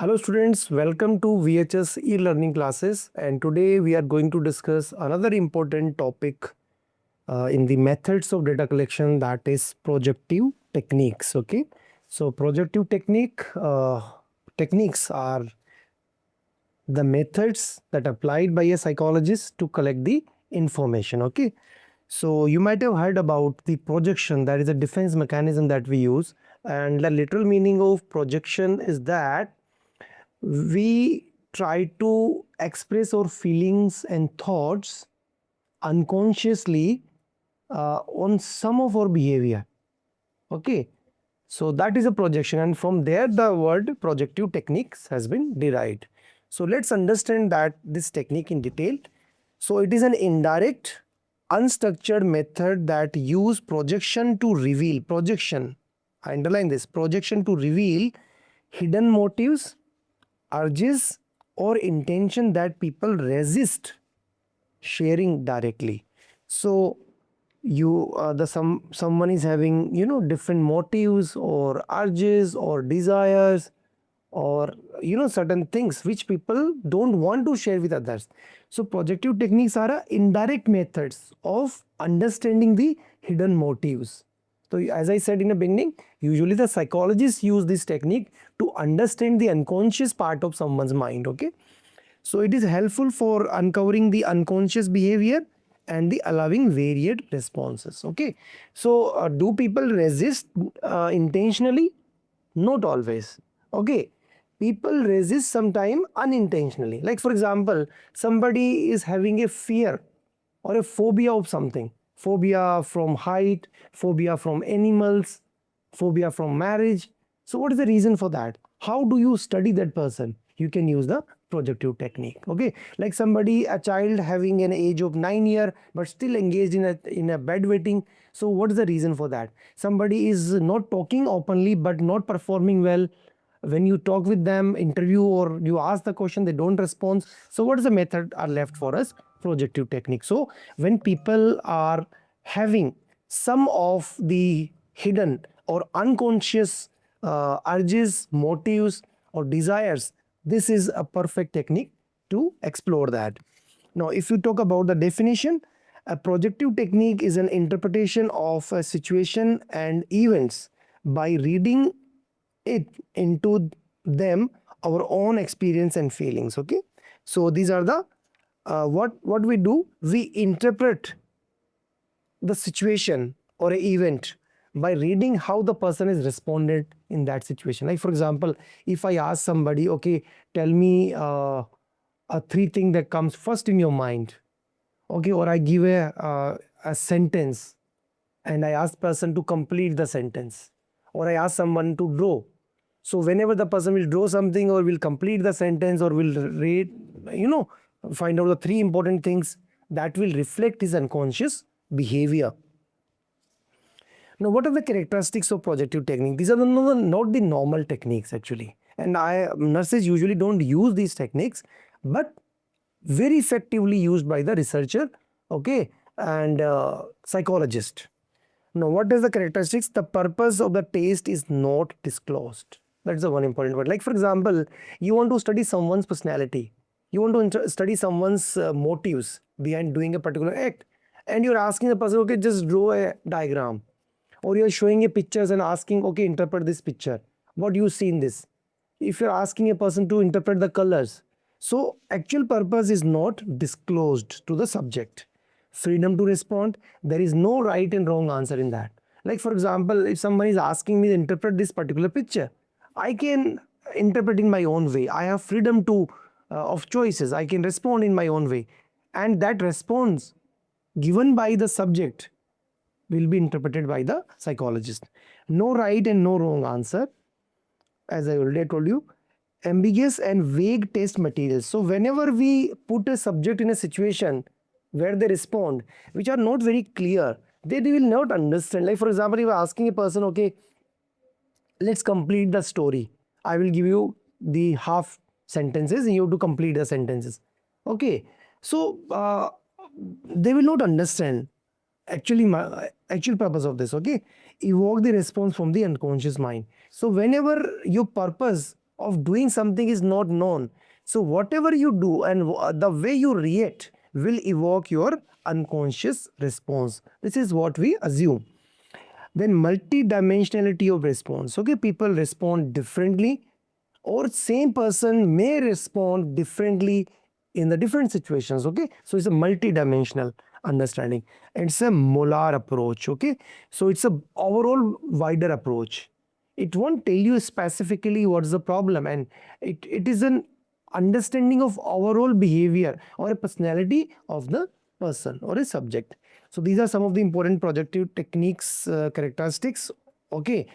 Hello students, welcome to VHS e-learning classes, and today we are going to discuss another important topic in the methods of data collection, that is projective techniques. Okay, so projective techniques are the methods that are applied by a psychologist to collect the information. Okay, so you might have heard about the projection, that is a defense mechanism that we use, and the literal meaning of projection is that we try to express our feelings and thoughts unconsciously on some of our behavior. Okay, so that is a projection, and from there the word projective techniques has been derived. So let's understand that this technique in detail. So it is an indirect, unstructured method that use projection to reveal, projection, I underline this, projection to reveal hidden motives, urges or intention that people resist sharing directly. So someone is having different motives or urges or desires or certain things which people don't want to share with others. So projective techniques are indirect methods of understanding the hidden motives. So as I said in the beginning, usually the psychologists use this technique to understand the unconscious part of someone's mind. Okay, so it is helpful for uncovering the unconscious behavior and the allowing varied responses. Okay, so do people resist intentionally? Not always. Okay, people resist sometime unintentionally. Like for example, somebody is having a fear or a phobia of something, phobia from height, phobia from animals, phobia from marriage. So what is the reason for that? How do you study that person? You can use the projective technique. Okay, like a child having an age of 9 years but still engaged in a bedwetting. So what is the reason for that? Somebody is not talking openly but not performing well. When you talk with them, interview, or you ask the question, they don't respond. So what is the method are left for us? Projective technique. So when people are having some of the hidden or unconscious urges, motives or desires, this is a perfect technique to explore that. Now if you talk about the definition, a projective technique is an interpretation of a situation and events by reading it into them our own experience and feelings. Okay, so these are the what we do, we interpret the situation or a event by reading how the person is responded in that situation. Like for example, if I ask somebody, okay, tell me a three thing that comes first in your mind. Okay, or I give a sentence and I ask person to complete the sentence, or I ask someone to draw. So whenever the person will draw something or will complete the sentence or will read, find out the three important things, that will reflect his unconscious behavior. Now, what are the characteristics of projective technique? These are not the normal techniques actually. And nurses usually don't use these techniques, but very effectively used by the researcher, okay, and psychologist. Now, what is the characteristics? The purpose of the test is not disclosed. That's the one important word. Like for example, you want to study someone's personality. You want to study someone's motives behind doing a particular act. And you're asking the person, okay, just draw a diagram. Or you're showing a pictures and asking, okay, interpret this picture. What do you see in this? If you're asking a person to interpret the colors. So actual purpose is not disclosed to the subject. Freedom to respond. There is no right and wrong answer in that. Like for example, if someone is asking me to interpret this particular picture, I can interpret in my own way. I have freedom to of choices. I can respond in my own way. And that response given by the subject will be interpreted by the psychologist. No right and no wrong answer. As I already told you, ambiguous and vague test materials. So whenever we put a subject in a situation where they respond, which are not very clear, they will not understand. Like for example, if you're asking a person, okay, let's complete the story. I will give you the half sentences and you have to complete the sentences. Okay, so they will not understand actual purpose of this. Okay, evoke the response from the unconscious mind. So whenever your purpose of doing something is not known. So whatever you do and the way you react will evoke your unconscious response. This is what we assume. Then multi-dimensionality of response. Okay, people respond differently, or same person may respond differently in the different situations. Okay, so it's a multi-dimensional understanding. It's a molar approach. Okay, so it's a overall wider approach. It won't tell you specifically what's the problem, and it is an understanding of overall behavior or a personality of the person or a subject. So these are some of the important projective techniques characteristics. Okay,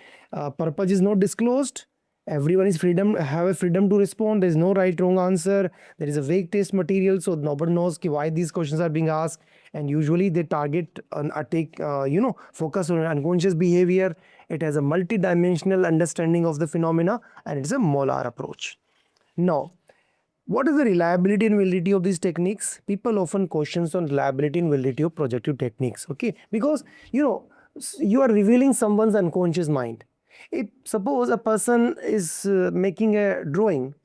purpose is not disclosed. Everyone is freedom, have a freedom to respond. There is no right wrong answer. There is a vague test material, so nobody knows why these questions are being asked. And usually they target take focus on unconscious behavior. It has a multi-dimensional understanding of the phenomena, and it's a molar approach. Now, what is the reliability and validity of these techniques? People often questions on reliability and validity of projective techniques. Okay, because you are revealing someone's unconscious mind. If suppose a person is making a drawing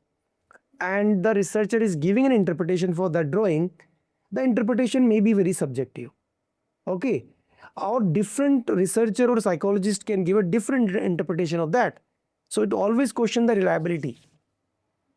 and the researcher is giving an interpretation for that drawing, the interpretation may be very subjective. Okay, or different researcher or psychologist can give a different interpretation of that. So it always question the reliability.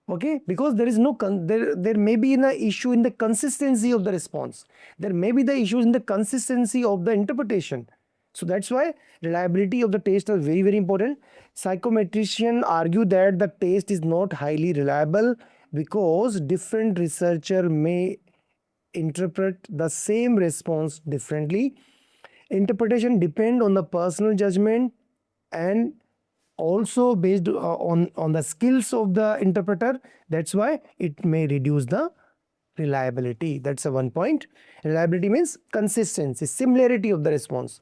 Okay, because there is no there may be an issue in the consistency of the response. There may be the issues in the consistency of the interpretation. So that's why reliability of the test is very, very important. Psychometricians argue that the test is not highly reliable because different researcher may interpret the same response differently. Interpretation depend on the personal judgment and also based on the skills of the interpreter. That's why it may reduce the reliability. That's a one point. Reliability means consistency, similarity of the response.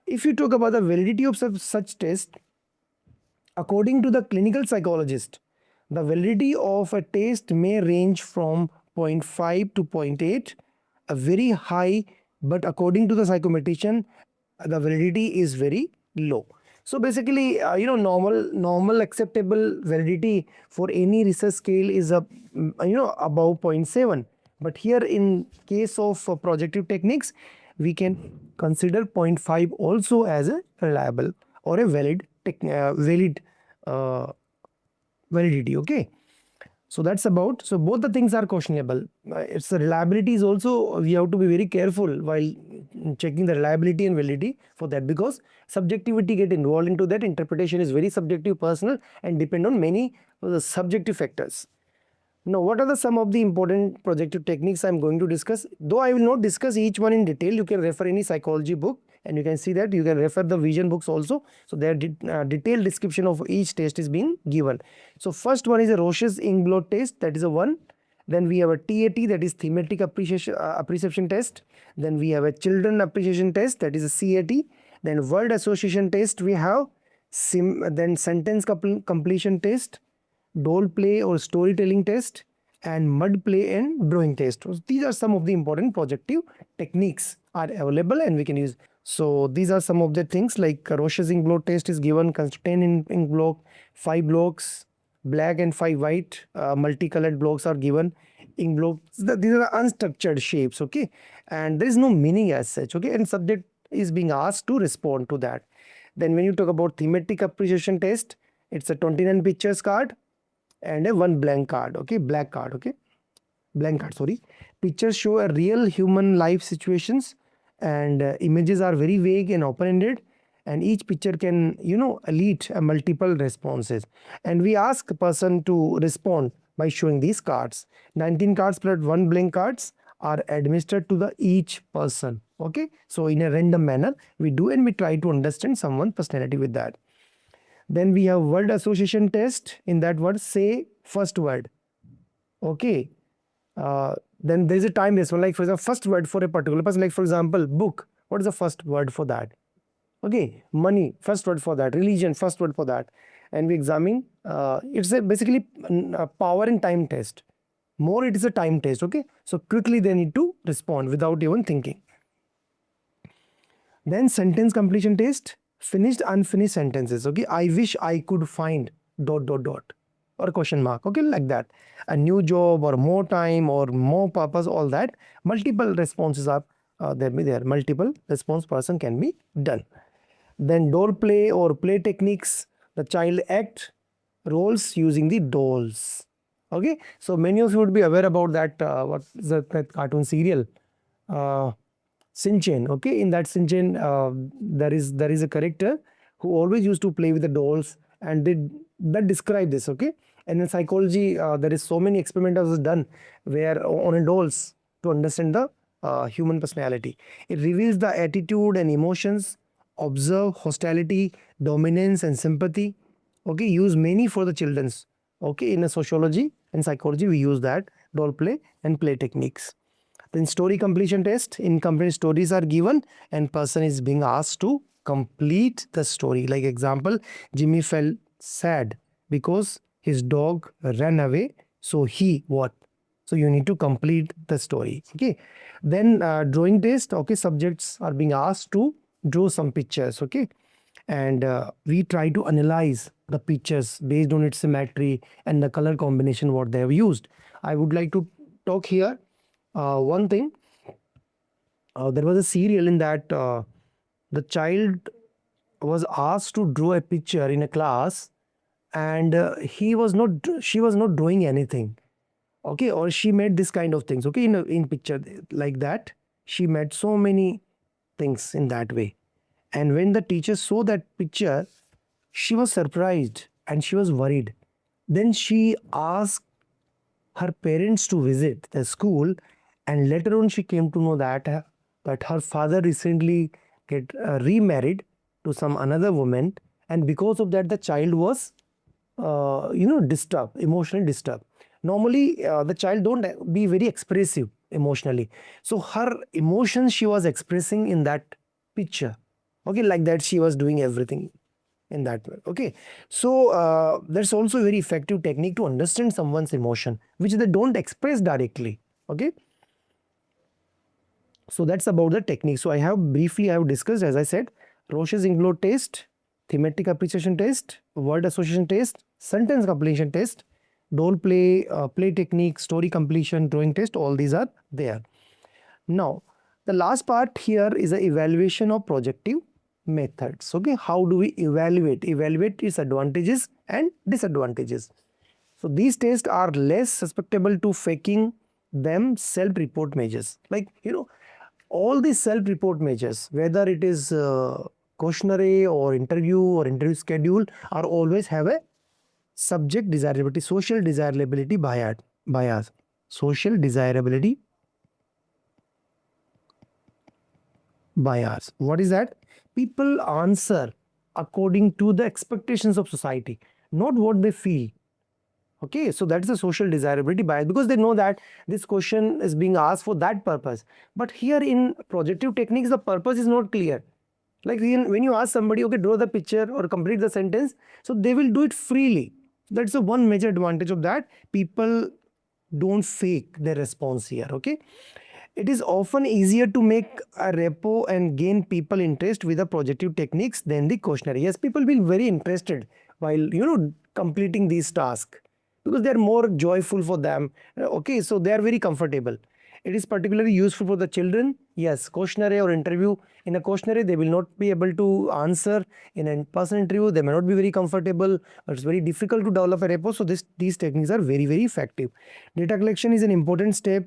If you talk about the validity of such test, according to the clinical psychologist, the validity of a test may range from 0.5 to 0.8, a very high, but according to the psychometrician, the validity is very low. So basically, normal acceptable validity for any research scale is above 0.7. But here in case of projective techniques, we can consider 0.5 also as a reliable or a valid validity. Okay, so that's about, so both the things are questionable. It's the reliability is also, we have to be very careful while checking the reliability and validity for that, because subjectivity get involved into that. Interpretation is very subjective, personal, and depend on many subjective factors. Now, what are some of the important projective techniques I'm going to discuss? Though I will not discuss each one in detail, you can refer any psychology book and you can see that. You can refer the vision books also. So their detailed description of each test is being given. So first one is a Roche's ink-blot test, that is a one. Then we have a TAT, that is thematic apperception test. Then we have a children appreciation test, that is a CAT. Then word association test we have, then sentence completion test, role play or storytelling test, and mud play and drawing test. So these are some of the important projective techniques are available and we can use. So these are some of the things like Roche's ink blot test is given, consists 10 ink block, 5 blocks, black and 5 white, multicolored blocks are given. Ink blocks, these are unstructured shapes. Okay, and there is no meaning as such. Okay, and subject is being asked to respond to that. Then when you talk about thematic appreciation test, it's a 29 pictures card and a one blank card. Okay, black card. Okay, blank card, sorry. Pictures show a real human life situations, and images are very vague and open-ended, and each picture can elite multiple responses, and we ask a person to respond by showing these cards. 19 cards plus one blank cards are administered to the each person. Okay, so in a random manner we do, and we try to understand someone's personality with that. Then we have word association test. In that word, say first word. Okay, then there is a time response, like for example first word for a particular person, like for example book, what is the first word for that? Okay, money, first word for that. Religion, first word for that. And we examine, it's a basically a power and time test. More it is a time test. Okay, so quickly they need to respond without even thinking. Then sentence completion test, finished unfinished sentences. Okay, I wish I could find ... or question mark, okay, like that. A new job or more time or more purpose, all that. Multiple responses are there. Multiple response person can be done. Then role play or play techniques. The child act roles using the dolls. Okay, so many of you would be aware about that. What is that cartoon serial? Uh, Shinchan. Okay, in that Shinchan, there is a character who always used to play with the dolls, and that describe this. Okay, and in psychology, there is so many experiments done where on a dolls to understand the human personality. It reveals the attitude and emotions, observe hostility, dominance, and sympathy. Okay, use many for the children's. Okay, in a sociology and psychology, we use that role play and play techniques. Then story completion test. Incomplete stories are given and person is being asked to complete the story. Like example, Jimmy felt sad because his dog ran away. So he what? So you need to complete the story. Okay. Then drawing test. Okay, subjects are being asked to draw some pictures. Okay, and we try to analyze the pictures based on its symmetry and the color combination what they have used. I would like to talk here one thing. There was a serial in that the child was asked to draw a picture in a class, and she was not drawing anything. Okay, or she made this kind of things. Okay, in picture like that, she made so many things in that way. And when the teacher saw that picture, she was surprised and she was worried. Then she asked her parents to visit the school, and later on she came to know that her father recently get remarried to some another woman, and because of that the child was disturbed, emotionally disturbed. Normally the child don't be very expressive emotionally, so her emotions she was expressing in that picture. Okay, like that she was doing everything in that way. Okay, so that's also a very effective technique to understand someone's emotion which they don't express directly. Okay, so that's about the technique. So I have discussed, as I said, Roche's include test, thematic appreciation test, word association test, sentence completion test, role play, play technique, story completion, drawing test. All these are there. Now the last part here is the evaluation of projective methods. Okay, how do we evaluate its advantages and disadvantages? So these tests are less susceptible to faking them self-report measures. Like all these self-report measures, whether it is questionnaire or interview schedule, are always have a subject desirability, social desirability bias. Social desirability bias. What is that? People answer according to the expectations of society, not what they feel. Okay, so that's the social desirability bias, because they know that this question is being asked for that purpose. But here in projective techniques, the purpose is not clear. Like when you ask somebody, okay, draw the picture or complete the sentence, so they will do it freely. That's the one major advantage of that. People don't fake their response here. Okay, it is often easier to make a repo and gain people interest with the projective techniques than the questionnaire. Yes, people will be very interested while completing these tasks, because they are more joyful for them. Okay, so they are very comfortable. It is particularly useful for the children. Yes, questionnaire or interview. In a questionnaire, they will not be able to answer. In a person interview, they may not be very comfortable. It's very difficult to develop a repo. So these techniques are very, very effective. Data collection is an important step,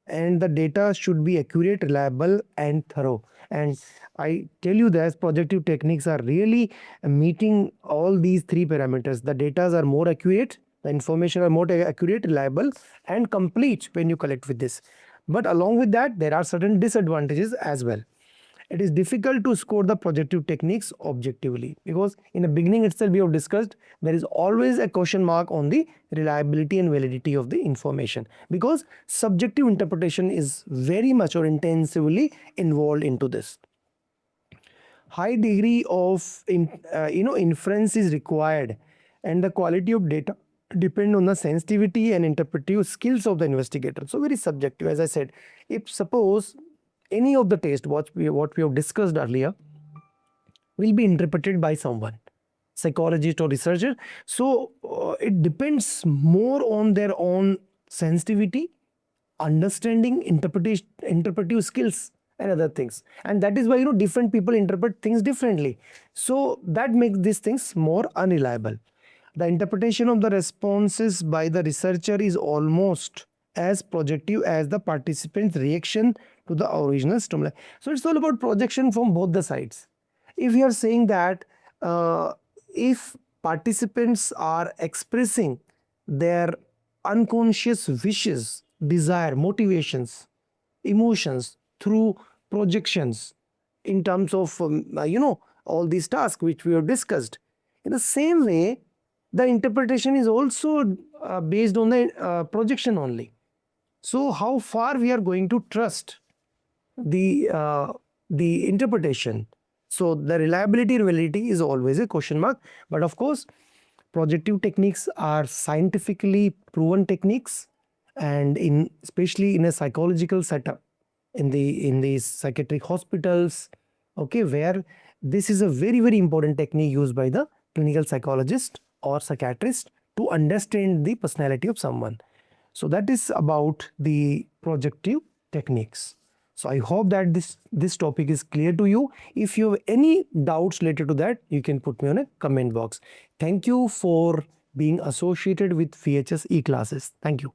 and the data should be accurate, reliable, and thorough. And I tell you that projective techniques are really meeting all these three parameters. The data are more accurate, the information are more accurate, reliable, and complete when you collect with this. But along with that, there are certain disadvantages as well. It is difficult to score the projective techniques objectively, because in the beginning itself we have discussed there is always a question mark on the reliability and validity of the information, because subjective interpretation is very much or intensively involved into this. High degree of inference is required, and the quality of data depend on the sensitivity and interpretive skills of the investigator. So very subjective, as I said. If suppose any of the test what we have discussed earlier will be interpreted by someone. psychologist or researcher. So it depends more on their own sensitivity, understanding, interpretive skills and other things. And that is why different people interpret things differently. So that makes these things more unreliable. The interpretation of the responses by the researcher is almost as projective as the participant's reaction to the original stimuli. So it's all about projection from both the sides. If you are saying that if participants are expressing their unconscious wishes, desire, motivations, emotions through projections in terms of all these tasks which we have discussed, in the same way the interpretation is also based on the projection only. So how far we are going to trust the interpretation? So the reliability and validity is always a question mark. But of course, projective techniques are scientifically proven techniques, and especially in a psychological setup, in the psychiatric hospitals, okay, where this is a very important technique used by the clinical psychologist or psychiatrist to understand the personality of someone. So that is about the projective techniques. So I hope that this topic is clear to you. If you have any doubts related to that, you can put me on a comment box. Thank you for being associated with VHS e-classes. Thank you.